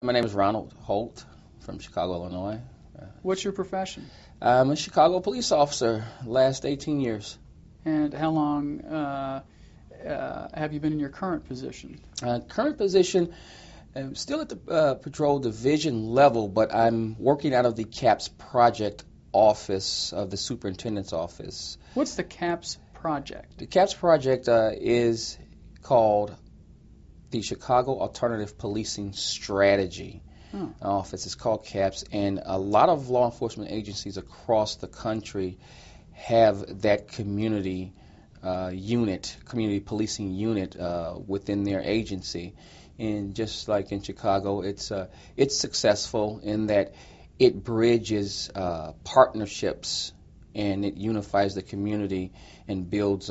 My name is Ronald Holt from Chicago, Illinois. What's your profession? I'm a Chicago police officer, last 18 years. And how long have you been in your current position? Current position, I'm still at the patrol division level, but I'm working out of the CAPS project office of the superintendent's office. What's the CAPS project? The CAPS project is called the Chicago Alternative Policing Strategy office. It's called CAPS, and a lot of law enforcement agencies across the country have that community community policing unit within their agency. And just like in Chicago, it's successful in that it bridges partnerships and it unifies the community and builds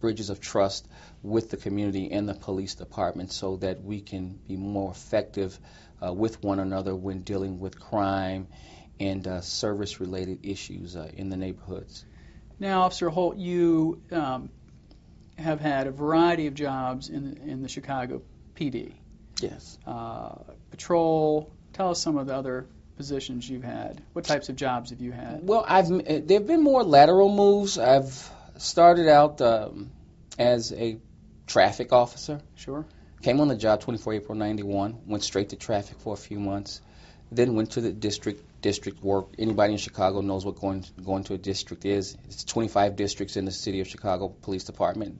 bridges of trust with the community and the police department so that we can be more effective with one another when dealing with crime and service-related issues in the neighborhoods. Now, Officer Holt, you have had a variety of jobs in the Chicago PD. Yes. Patrol. Tell us some of the other positions you've had. What types of jobs have you had? Well, there have been more lateral moves. I've started out as a traffic officer. Sure. Came on the job 24 April 91, went straight to traffic for a few months, then went to the district work. Anybody in Chicago knows what going to a district is. It's 25 districts in the city of Chicago Police Department.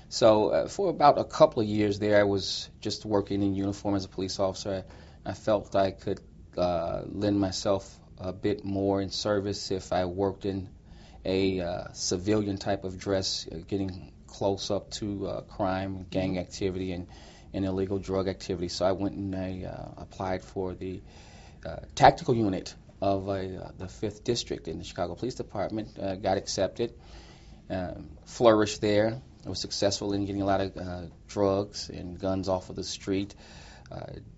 So for about a couple of years there, I was just working in uniform as a police officer. I felt I could lend myself a bit more in service if I worked in a civilian type of dress, getting close up to crime, gang activity, and illegal drug activity. So I went and I applied for the tactical unit of the 5th District in the Chicago Police Department, got accepted, flourished there. I was successful in getting a lot of drugs and guns off of the street,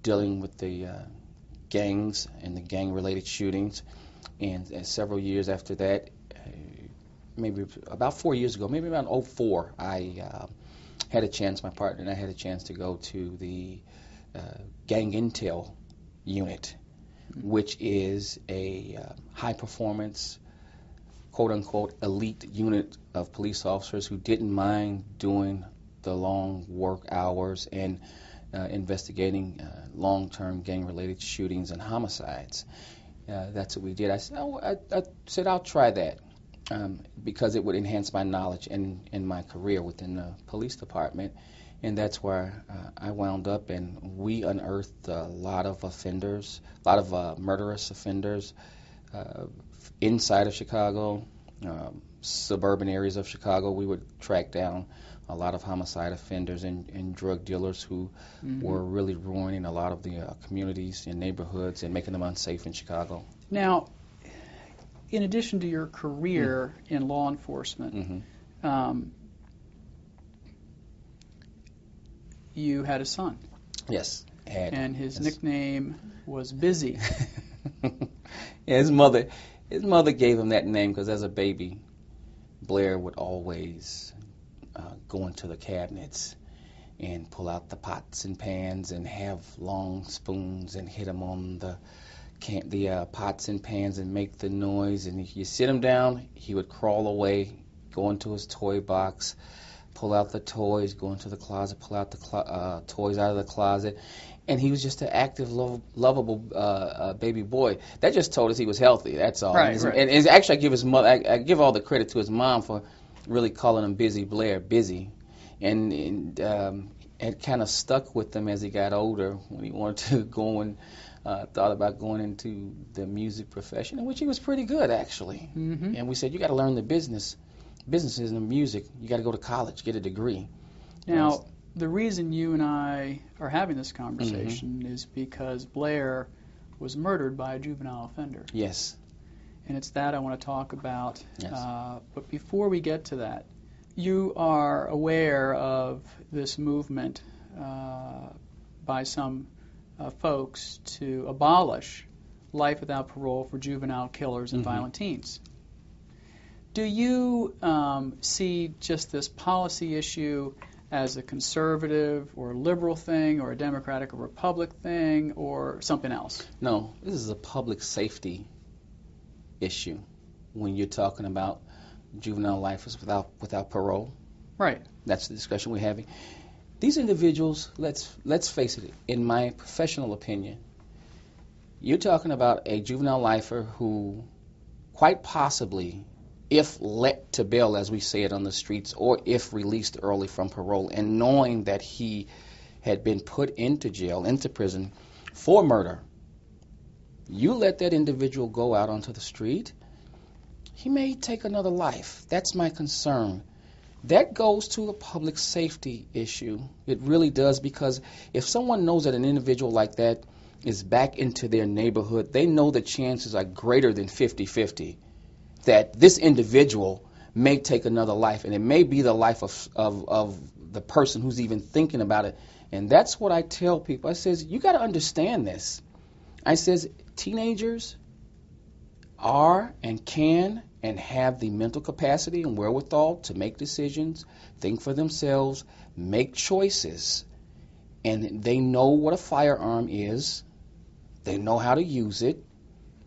dealing with the gangs and the gang-related shootings. And several years after that, maybe about 4 years ago, maybe around 2004, I had a chance, my partner and I had a chance to go to the gang intel unit, which is a high-performance, quote-unquote, elite unit of police officers who didn't mind doing the long work hours and investigating long-term gang-related shootings and homicides. That's what we did. I said, I'll try that because it would enhance my knowledge and my career within the police department. And that's where I wound up, and we unearthed a lot of offenders, a lot of murderous offenders inside of Chicago, suburban areas of Chicago. We would track down a lot of homicide offenders and drug dealers who were really ruining a lot of the communities and neighborhoods and making them unsafe in Chicago. Now, in addition to your career in law enforcement, you had a son. Yes, had. And his nickname was Busy. Yeah, his mother gave him that name because as a baby, Blair would always go into the cabinets and pull out the pots and pans and have long spoons and hit them on the pots and pans and make the noise. And if you sit him down, he would crawl away, go into his toy box, pull out the toys, go into the closet, pull out the toys out of the closet. And he was just an active, lovable baby boy. That just told us he was healthy. That's all. Right. And actually, I give all the credit to his mom for really calling him Busy Blair, Busy, and it kind of stuck with him as he got older when he wanted to go and thought about going into the music profession, in which he was pretty good actually. And we said, you got to learn the businesses and the music. You got to go to college, get a degree. Now, the reason you and I are having this conversation is because Blair was murdered by a juvenile offender. Yes. And it's that I want to talk about. Yes. But before we get to that, you are aware of this movement by some folks to abolish life without parole for juvenile killers and violent teens. Do you see just this policy issue as a conservative or liberal thing or a Democratic or Republic thing or something else? No, this is a public safety issue when you're talking about juvenile lifers without parole. Right. That's the discussion we're having. These individuals, let's face it, in my professional opinion, you're talking about a juvenile lifer who quite possibly, if let to bail, as we say it on the streets, or if released early from parole, and knowing that he had been put into jail, into prison for murder, you let that individual go out onto the street, he may take another life. That's my concern. That goes to a public safety issue. It really does, because if someone knows that an individual like that is back into their neighborhood, they know the chances are greater than 50-50 that this individual may take another life, and it may be the life of the person who's even thinking about it. And that's what I tell people. I says, you got to understand this. I says, teenagers are and can and have the mental capacity and wherewithal to make decisions, think for themselves, make choices. And they know what a firearm is. They know how to use it.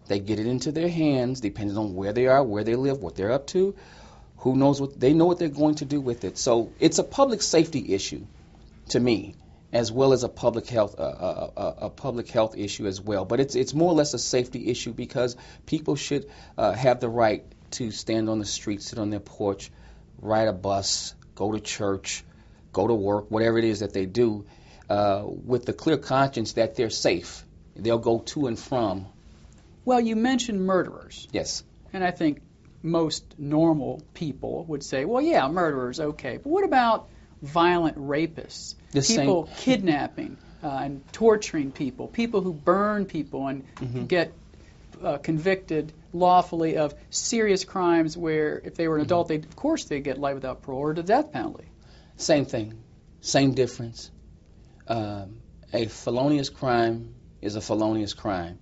They get it into their hands, depending on where they are, where they live, what they're up to. Who knows what they know what they're going to do with it. So it's a public safety issue to me, as well as a public health issue as well. But it's more or less a safety issue, because people should have the right to stand on the street, sit on their porch, ride a bus, go to church, go to work, whatever it is that they do, with the clear conscience that they're safe. They'll go to and from. Well, you mentioned murderers. Yes. And I think most normal people would say, well, yeah, murderers, okay. But what about violent rapists? People kidnapping and torturing people, people who burn people and get convicted lawfully of serious crimes where if they were an adult, of course they'd get life without parole or the death penalty. Same thing. Same difference. A felonious crime is a felonious crime.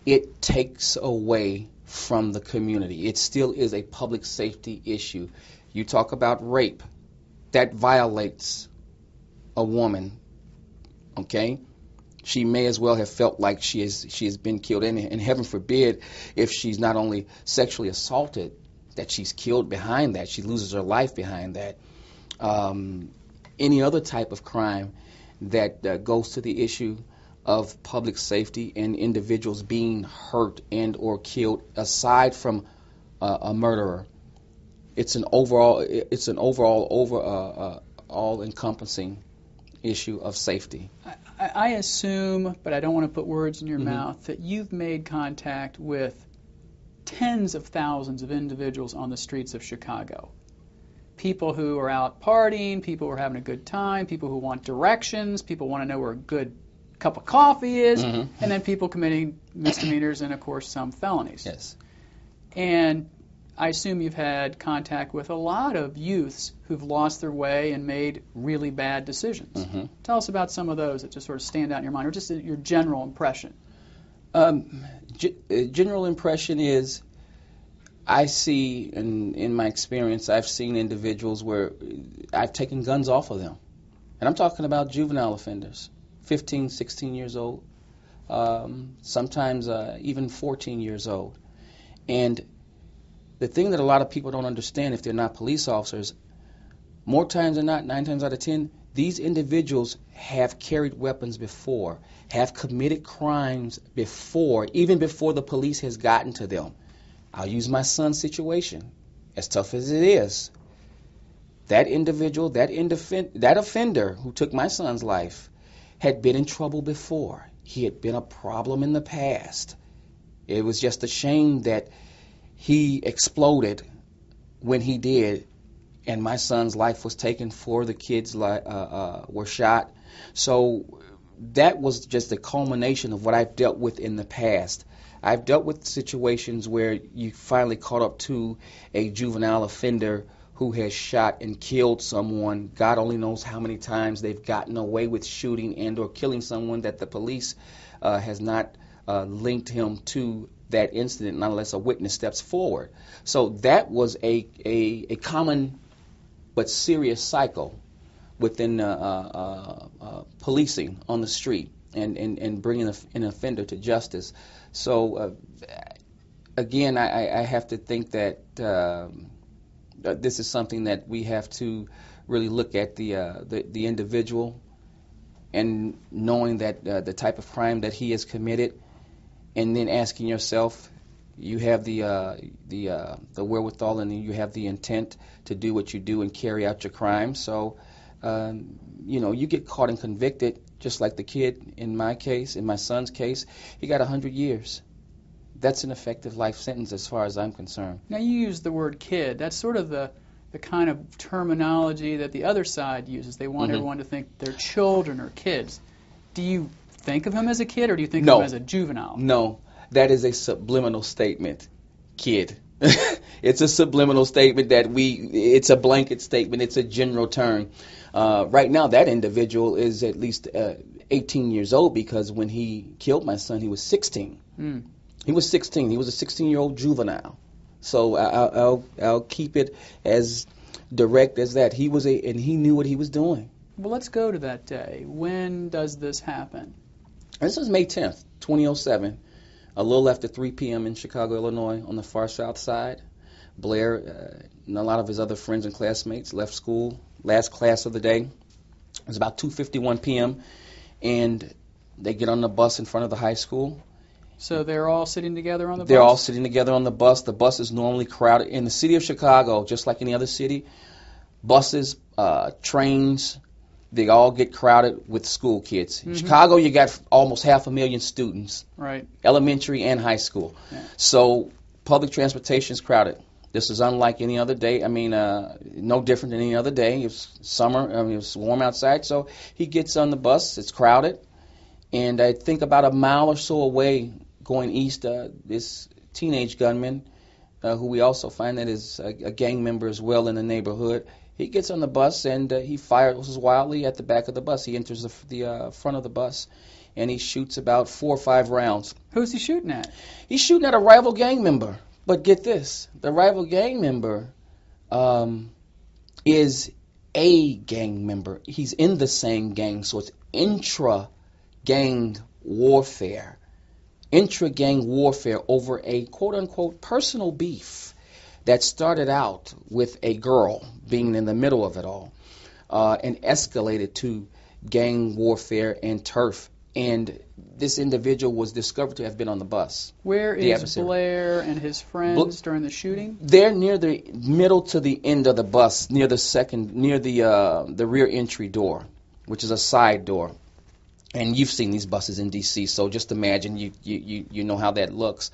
It takes away from the community. It still is a public safety issue. You talk about rape. That violates a woman, okay? She may as well have felt like she has been killed. And heaven forbid, if she's not only sexually assaulted, that she's killed behind that. She loses her life behind that. Any other type of crime that goes to the issue of public safety and individuals being hurt and or killed, aside from a murderer, it's an overall all-encompassing issue of safety. I assume, but I don't want to put words in your mouth, that you've made contact with tens of thousands of individuals on the streets of Chicago. People who are out partying, people who are having a good time, people who want directions, people want to know where a good cup of coffee is, and then people committing misdemeanors and, of course, some felonies. Yes. And I assume you've had contact with a lot of youths who've lost their way and made really bad decisions. Tell us about some of those that just sort of stand out in your mind, or just your general impression. General impression is, I see, in my experience, I've seen individuals where I've taken guns off of them. And I'm talking about juvenile offenders, 15, 16 years old, sometimes even 14 years old. And the thing that a lot of people don't understand, if they're not police officers, more times than not, 9 times out of 10, these individuals have carried weapons before, have committed crimes before, even before the police has gotten to them. I'll use my son's situation, as tough as it is. That individual, that offender who took my son's life, had been in trouble before. He had been a problem in the past. It was just a shame that he exploded when he did, and my son's life was taken before the kids were shot. So that was just a culmination of what I've dealt with in the past. I've dealt with situations where you finally caught up to a juvenile offender who has shot and killed someone. God only knows how many times they've gotten away with shooting and or killing someone that the police has not linked him to that incident unless a witness steps forward. So that was a common but serious cycle within policing on the street and bringing an offender to justice. So again, I have to think that this is something that we have to really look at the individual, and knowing that the type of crime that he has committed, and then asking yourself, you have the wherewithal and you have the intent to do what you do and carry out your crime. So you get caught and convicted, just like the kid in my case, in my son's case, he got 100 years. That's an effective life sentence as far as I'm concerned. Now, you use the word kid. That's sort of the kind of terminology that the other side uses. They want everyone to think they're children or kids. Do you think of him as a kid, or do you think of him as a juvenile? No, that is a subliminal statement, kid. It's a subliminal statement it's a blanket statement. It's a general term. Right now, that individual is at least 18 years old, because when he killed my son, he was 16. He was 16. He was a 16-year-old juvenile. So I'll keep it as direct as that. And he knew what he was doing. Well, let's go to that day. When does this happen? This was May 10th, 2007, a little after 3 p.m. in Chicago, Illinois, on the far south side. Blair and a lot of his other friends and classmates left school, last class of the day. It was about 2:51 p.m., and they get on the bus in front of the high school. So they're all sitting together on the bus? They're all sitting together on the bus. The bus is normally crowded. In the city of Chicago, just like any other city, buses, trains, they all get crowded with school kids. In Chicago, you got almost 500,000 students, right? Elementary and high school. Yeah. So public transportation is crowded. This is unlike any other day. I mean, no different than any other day. It's summer. I mean, it's warm outside. So he gets on the bus. It's crowded. And I think about a mile or so away, going east, this teenage gunman, who we also find that is a gang member as well in the neighborhood, he gets on the bus and he fires wildly at the back of the bus. He enters the front of the bus, and he shoots about 4 or 5 rounds. Who's he shooting at? He's shooting at a rival gang member. But get this, the rival gang member is a gang member. He's in the same gang, so it's intra-gang warfare. Intra-gang warfare over a quote-unquote personal beef that started out with a girl being in the middle of it all, and escalated to gang warfare and turf. And this individual was discovered to have been on the bus. Where is Blair and his friends during the shooting? They're near the middle to the end of the bus, near the rear entry door, which is a side door. And you've seen these buses in D.C., so just imagine you know how that looks.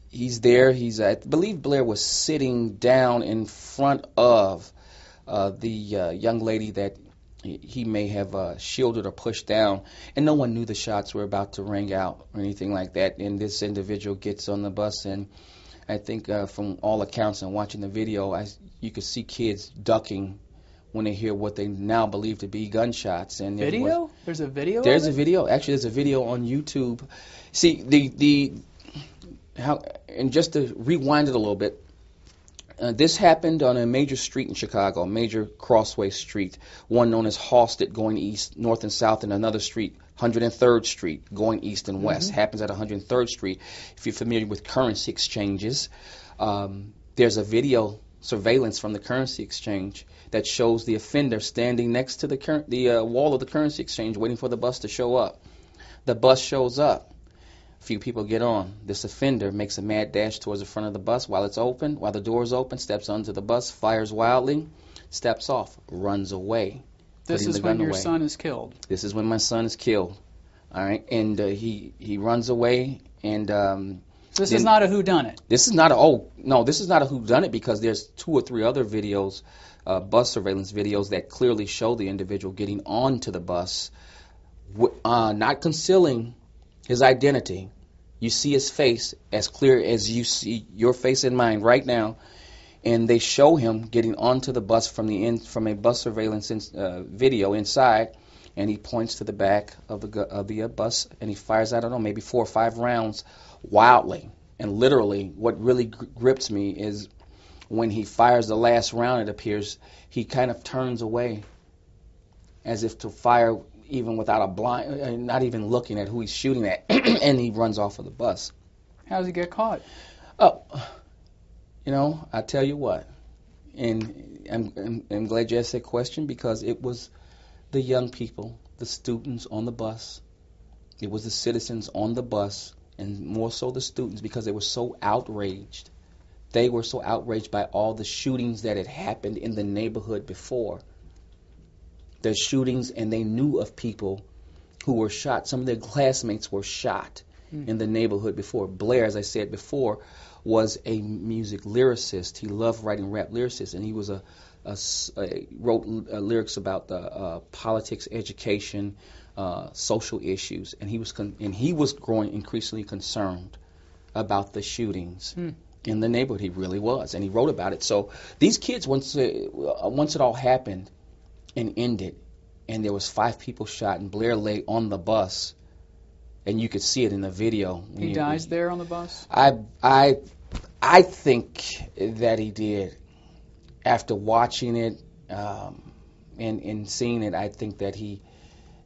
He's there. I believe Blair was sitting down in front of the young lady that he may have shielded or pushed down, and no one knew the shots were about to ring out or anything like that. And this individual gets on the bus, and I think from all accounts and watching the video, you could see kids ducking when they hear what they now believe to be gunshots. And video? There's a video? There's a video. Actually, there's a video on YouTube. See, and just to rewind it a little bit, this happened on a major street in Chicago, a major crossway street, one known as Halsted, going east, north and south, and another street, 103rd Street, going east and west. Happens at 103rd Street. If you're familiar with currency exchanges, there's a video surveillance from the currency exchange that shows the offender standing next to the wall of the currency exchange waiting for the bus to show up. The bus shows up. A few people get on. This offender makes a mad dash towards the front of the bus while the door is open, steps onto the bus, fires wildly, steps off, runs away. This is when your son is killed. This is when my son is killed. All right, and he runs away, and this is not a whodunit. This is not a whodunit, because there's 2 or 3 other videos, bus surveillance videos, that clearly show the individual getting onto the bus, not concealing his identity. You see his face as clear as you see your face and mine right now, and they show him getting onto the bus from a bus surveillance video inside, and he points to the back of the bus, and he fires, I don't know, maybe 4 or 5 rounds wildly. And literally, what really grips me is when he fires the last round, it appears he kind of turns away as if to fire even without a blind, not even looking at who he's shooting at, and he runs off of the bus. How does he get caught? Oh, I tell you what, and I'm glad you asked that question, because it was the young people, the students on the bus. It was the citizens on the bus, and more so the students, because they were so outraged. They were so outraged by all the shootings that had happened in the neighborhood before. The shootings, and they knew of people who were shot. Some of their classmates were shot in the neighborhood before. Blair, as I said before, was a music lyricist. He loved writing rap lyricists, and he was wrote lyrics about the politics, education, social issues, and he was growing increasingly concerned about the shootings in the neighborhood. He really was, and he wrote about it. So these kids, once it all happened and ended, and there was 5 people shot, and Blair lay on the bus, and you could see it in the video. He dies there on the bus? I think that he did. After watching it and seeing it, I think that he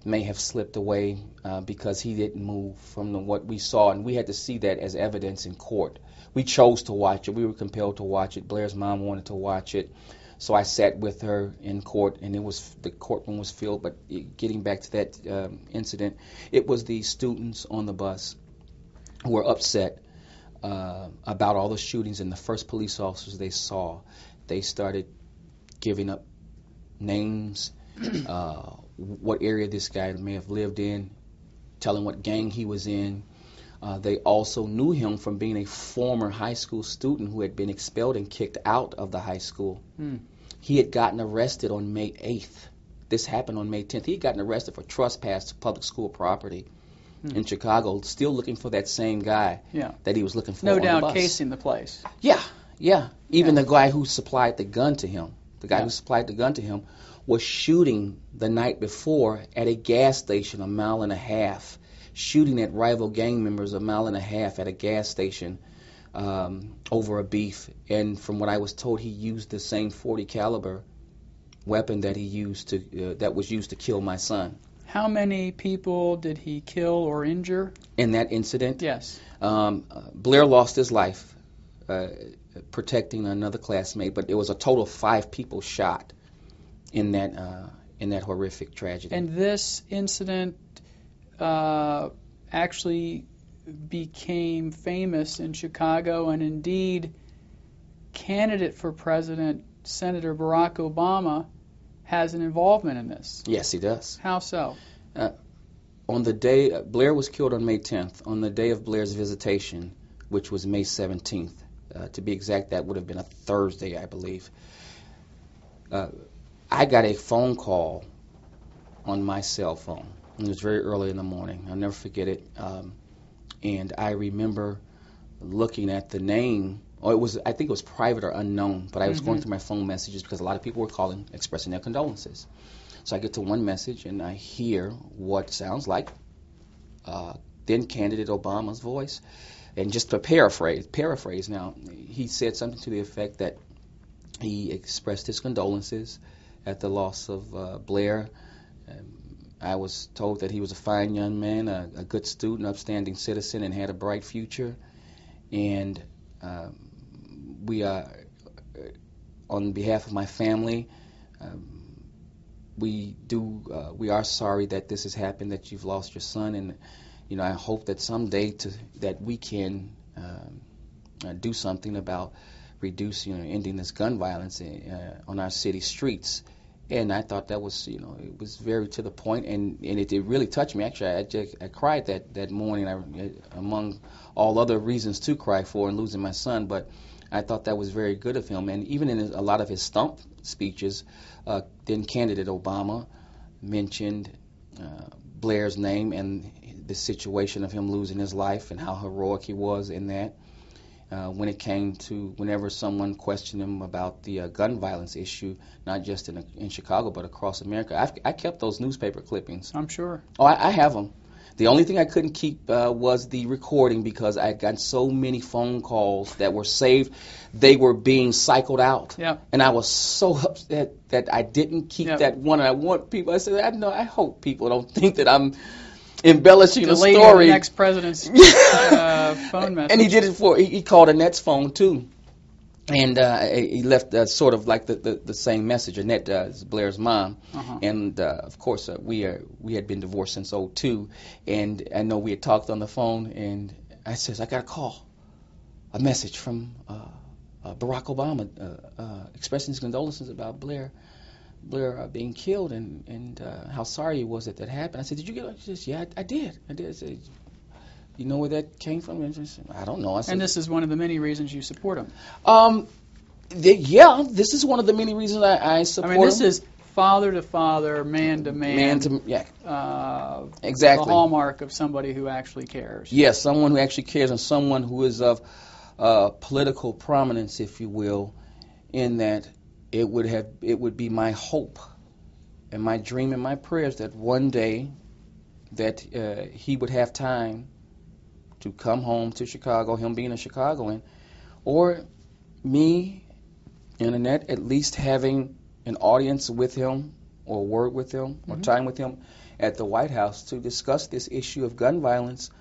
may have slipped away because he didn't move from what we saw, and we had to see that as evidence in court. We chose to watch it. We were compelled to watch it. Blair's mom wanted to watch it, so I sat with her in court, and the courtroom was filled. But getting back to that incident, it was the students on the bus who were upset about all the shootings, and the first police officers they saw, they started giving up names, what area this guy may have lived in, telling what gang he was in. They also knew him from being a former high school student who had been expelled and kicked out of the high school. He had gotten arrested on May 8th. This happened on May 10th. He had gotten arrested for trespass to public school property in Chicago, still looking for that same guy that he was looking for on the bus. No doubt casing the place. Yeah. Even the guy who supplied the gun to him, was shooting the night before at a gas station a mile and a half, shooting at rival gang members a mile and a half at a gas station over a beef. And from what I was told, he used the same .40 caliber weapon that that was used to kill my son. How many people did he kill or injure? In that incident? Yes. Blair lost his life protecting another classmate, but it was a total of 5 people shot in that horrific tragedy. And this incident actually became famous in Chicago, and indeed, candidate for president, Senator Barack Obama, has an involvement in this. Yes, he does. How so? On the day, Blair was killed on May 10th. On the day of Blair's visitation, which was May 17th, to be exact, that would have been a Thursday, I believe. I got a phone call on my cell phone. It was very early in the morning. I'll never forget it. And I remember looking at the name. I think it was private or unknown, but I was going through my phone messages because a lot of people were calling, expressing their condolences. So I get to one message, and I hear what sounds like then candidate Obama's voice. And just to paraphrase now, he said something to the effect that he expressed his condolences at the loss of Blair. I was told that he was a fine young man, a good student, upstanding citizen, and had a bright future. And we are, on behalf of my family, we are sorry that this has happened, that you've lost your son, and I hope that someday that we can do something about reducing or ending this gun violence on our city streets. And I thought that was, it was very to the point, and it really touched me. Actually, I cried that morning, among all other reasons to cry for and losing my son. But I thought that was very good of him. And even in a lot of his stump speeches, then candidate Obama mentioned Blair's name and the situation of him losing his life and how heroic he was in that. When it came to whenever someone questioned him about the gun violence issue, not just in Chicago but across America, I kept those newspaper clippings. I'm sure. Oh, I have them. The only thing I couldn't keep was the recording because I had gotten so many phone calls that were saved. They were being cycled out. Yep. And I was so upset that I didn't keep that one. And I want people, I said, I hope people don't think that I'm embellishing the story. The next president's phone message. And he did it he called Annette's phone too. And he left sort of like the same message. Annette is Blair's mom, and of course we had been divorced since '02, and I know we had talked on the phone. And I says, I got a message from Barack Obama expressing his condolences about Blair being killed and how sorry he was that happened. I said, did you get it? She says, yeah, I did. I said, you know where that came from? I don't know. I said, and this is one of the many reasons you support him. This is one of the many reasons I support him. I mean, this is father to father, man to man. Exactly. The hallmark of somebody who actually cares. Yes, someone who actually cares, and someone who is of political prominence, if you will, in that it would be my hope and my dream and my prayers that one day that he would have time to come home to Chicago, him being a Chicagoan, or me and Annette at least having an audience with him or word with him or time with him at the White House to discuss this issue of gun violence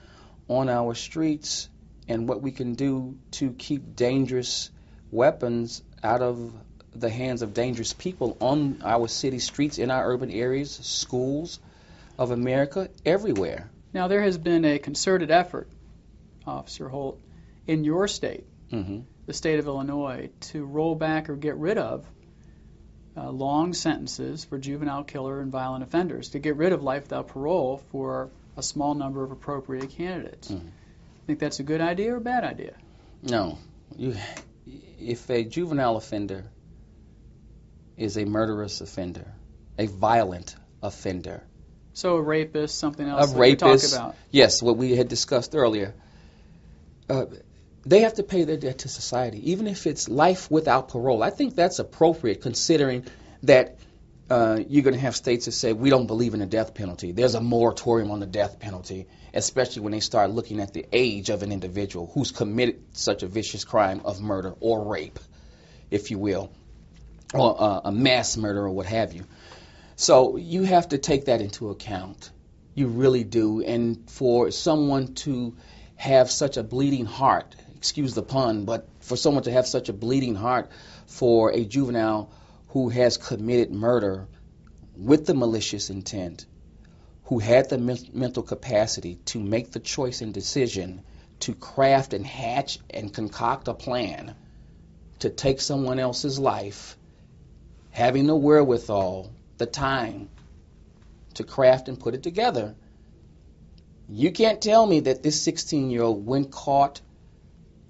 on our streets and what we can do to keep dangerous weapons out of the hands of dangerous people on our city streets, in our urban areas, schools of America, everywhere. Now, there has been a concerted effort, Officer Holt, in your state, the state of Illinois, to roll back or get rid of long sentences for juvenile killer and violent offenders, to get rid of life without parole for a small number of appropriate candidates. Think that's a good idea or a bad idea? No. If a juvenile offender is a murderous offender, a violent offender. So a rapist, something else a that rapist, we talk about. Yes, what we had discussed earlier. They have to pay their debt to society, even if it's life without parole. I think that's appropriate, considering that you're going to have states that say, we don't believe in the death penalty. There's a moratorium on the death penalty, especially when they start looking at the age of an individual who's committed such a vicious crime of murder or rape, if you will, or a mass murder or what have you. So you have to take that into account. You really do. And for someone to have such a bleeding heart, excuse the pun, but for someone to have such a bleeding heart for a juvenile who has committed murder with the malicious intent, who had the mental capacity to make the choice and decision to craft and hatch and concoct a plan to take someone else's life, having the wherewithal, the time to craft and put it together. You can't tell me that this 16-year-old, when caught,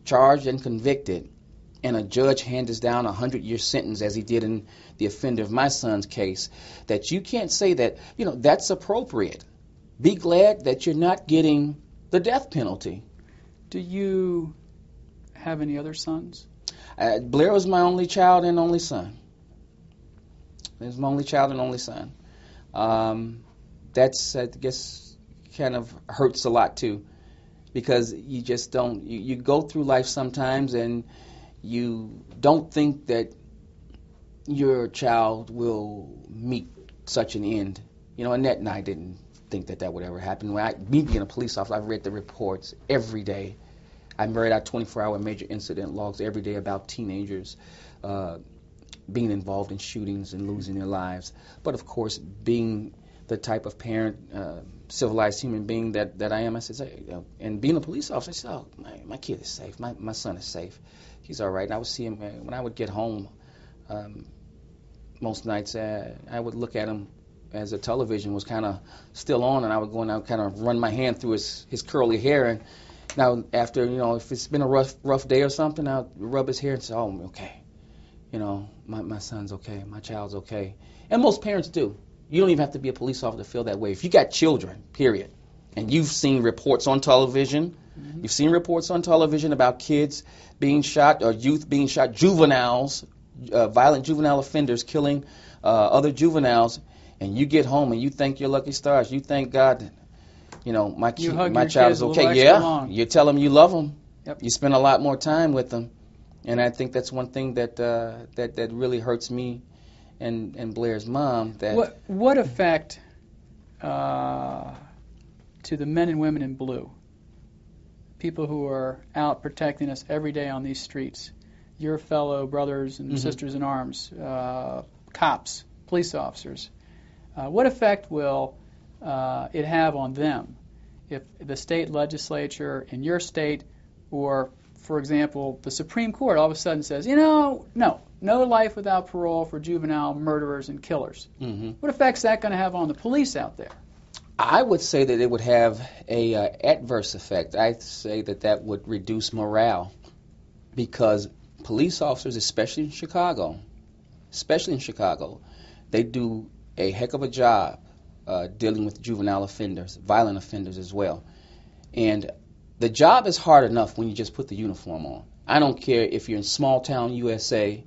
charged, and convicted, and a judge hands down a 100-year sentence, as he did in the offender of my son's case, that you can't say that, that's appropriate. Be glad that you're not getting the death penalty. Do you have any other sons? Blair was my only child and only son. He was my only child and only son. That's, I guess, kind of hurts a lot too, because you just don't, you go through life sometimes and you don't think that your child will meet such an end. Annette and I didn't think that would ever happen. Me being a police officer, I've read the reports every day. I'm read out 24-hour major incident logs every day about teenagers being involved in shootings and losing their lives. But of course, being the type of parent, civilized human being that I am, I said, and being a police officer, I said, oh, my kid is safe. My son is safe. He's all right. And I would see him when I would get home. Most nights, I would look at him as the television was kind of still on, and I would go and I would kind of run my hand through his curly hair. And now, after if it's been a rough day or something, I'll rub his hair and say, oh, okay. My son's okay. My child's okay. And most parents do. You don't even have to be a police officer to feel that way. If you got children, period, and you've seen reports on television, you've seen reports on television about kids being shot or youth being shot, juveniles, violent juvenile offenders killing other juveniles, and you get home and you thank your lucky stars, you thank God you know, my You hug your child kids is a little okay. extra Yeah, long. you tell them you love them. Yep. You spend a lot more time with them, and I think that's one thing that really hurts me and Blair's mom. That What effect to the men and women in blue, people who are out protecting us every day on these streets, your fellow brothers and sisters in arms, cops, police officers, what effect will it have on them if the state legislature in your state, or, for example, the Supreme Court all of a sudden says, no life without parole for juvenile murderers and killers? What effect is that going to have on the police out there? I would say that it would have a adverse effect. I'd say that would reduce morale, because police officers, especially in Chicago, they do a heck of a job dealing with juvenile offenders, violent offenders as well. And the job is hard enough when you just put the uniform on. I don't care if you're in small town USA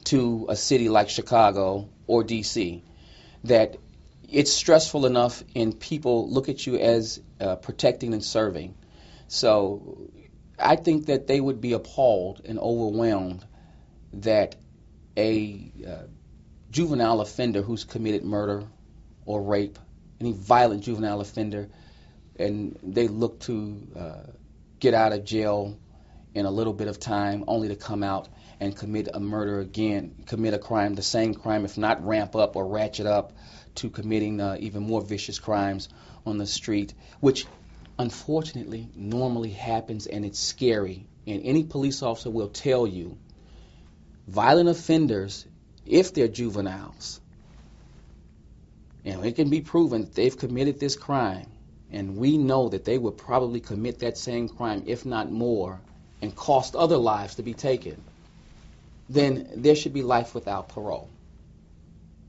to a city like Chicago or D.C., that it's stressful enough and people look at you as protecting and serving. So I think that they would be appalled and overwhelmed that a juvenile offender who's committed murder or rape, any violent juvenile offender, and they look to get out of jail in a little bit of time only to come out and commit a murder again, commit a crime, the same crime, if not ramp up or ratchet up to committing even more vicious crimes on the street, which unfortunately normally happens, and it's scary. And any police officer will tell you, violent offenders, if they're juveniles, and it can be proven that they've committed this crime, and we know that they would probably commit that same crime, if not more, and cost other lives to be taken, then there should be life without parole.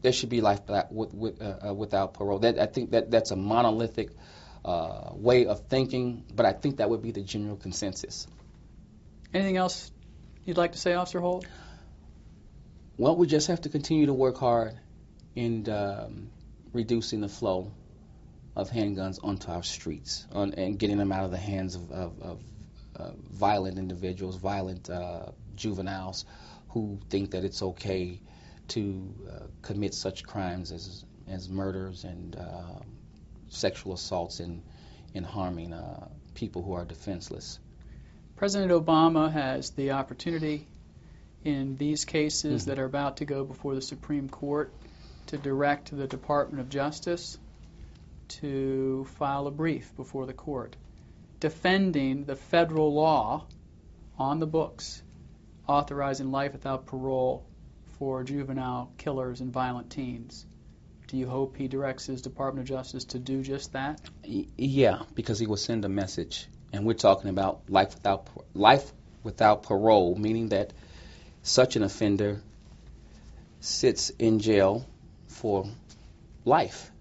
There should be life without parole. I think that's a monolithic way of thinking, but I think that would be the general consensus. Anything else you'd like to say, Officer Holt? Well, we just have to continue to work hard in reducing the flow of handguns onto our streets and getting them out of the hands of violent individuals, violent juveniles who think that it's okay to commit such crimes as murders and sexual assaults and harming people who are defenseless. President Obama has the opportunity in these cases that are about to go before the Supreme Court to direct the Department of Justice to file a brief before the court defending the federal law on the books authorizing life without parole for juvenile killers and violent teens. Do you hope he directs his Department of Justice to do just that? Yeah, because he will send a message. And we're talking about life without parole, meaning that such an offender sits in jail for life.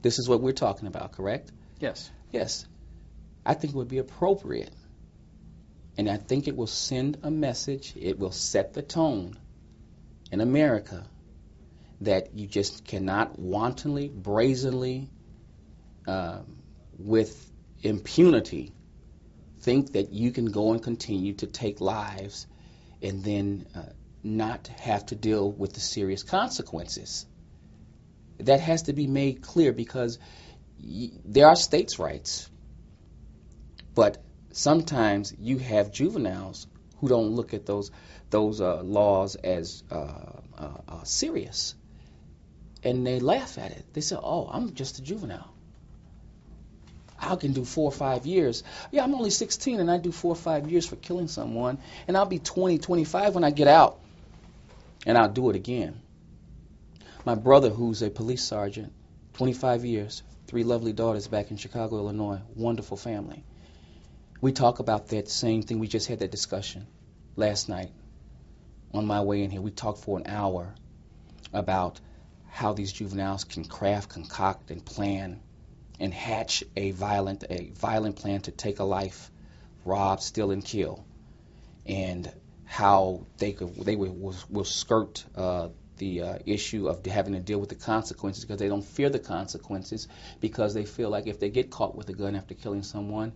This is what we're talking about, correct? Yes. Yes. I think it would be appropriate. And I think it will send a message, it will set the tone in America that you just cannot wantonly, brazenly, with impunity, think that you can go and continue to take lives and then not have to deal with the serious consequences. That has to be made clear, because there are states' rights, but sometimes you have juveniles who don't look at those laws as serious, and they laugh at it. They say, "Oh, I'm just a juvenile. I can do 4 or 5 years. Yeah, I'm only 16 and I do 4 or 5 years for killing someone, and I'll be 20, 25 when I get out, and I'll do it again." My brother, who's a police sergeant, 25 years, 3 lovely daughters back in Chicago, Illinois, wonderful family. We talk about that same thing. We just had that discussion last night on my way in here. We talked for an hour about how these juveniles can craft, concoct, and plan and hatch a violent plan to take a life, rob, steal, and kill, and how they will skirt issue of having to deal with the consequences, because they don't fear the consequences, because they feel like if they get caught with a gun after killing someone,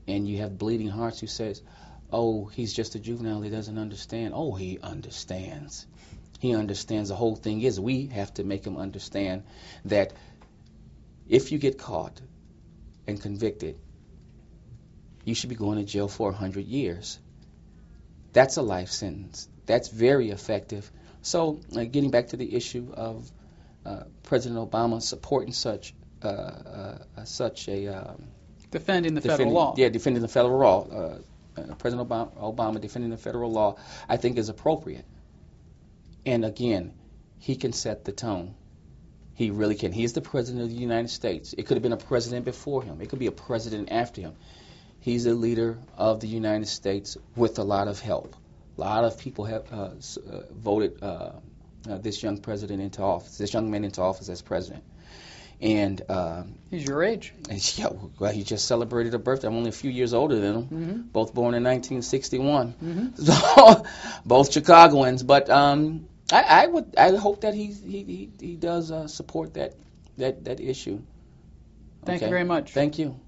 and you have bleeding hearts who says, oh, he's just a juvenile, he doesn't understand. Oh, he understands. He understands. The whole thing is we have to make him understand that if you get caught and convicted, you should be going to jail for 100 years. That's a life sentence. That's very effective. So, getting back to the issue of President Obama supporting such a defending the federal law. Yeah, defending the federal law. President Obama defending the federal law, I think, is appropriate. And again, he can set the tone. He really can. He is the President of the United States. It could have been a president before him. It could be a president after him. He's the leader of the United States with a lot of help. A lot of people have voted this young president into office, this young man into office as president. And he's your age. Yeah, well, he just celebrated a birthday. I'm only a few years older than him. Mm-hmm. Both born in 1961. Mm-hmm. So, both Chicagoans. But I hope that he does support that issue. Thank you very much. Thank you.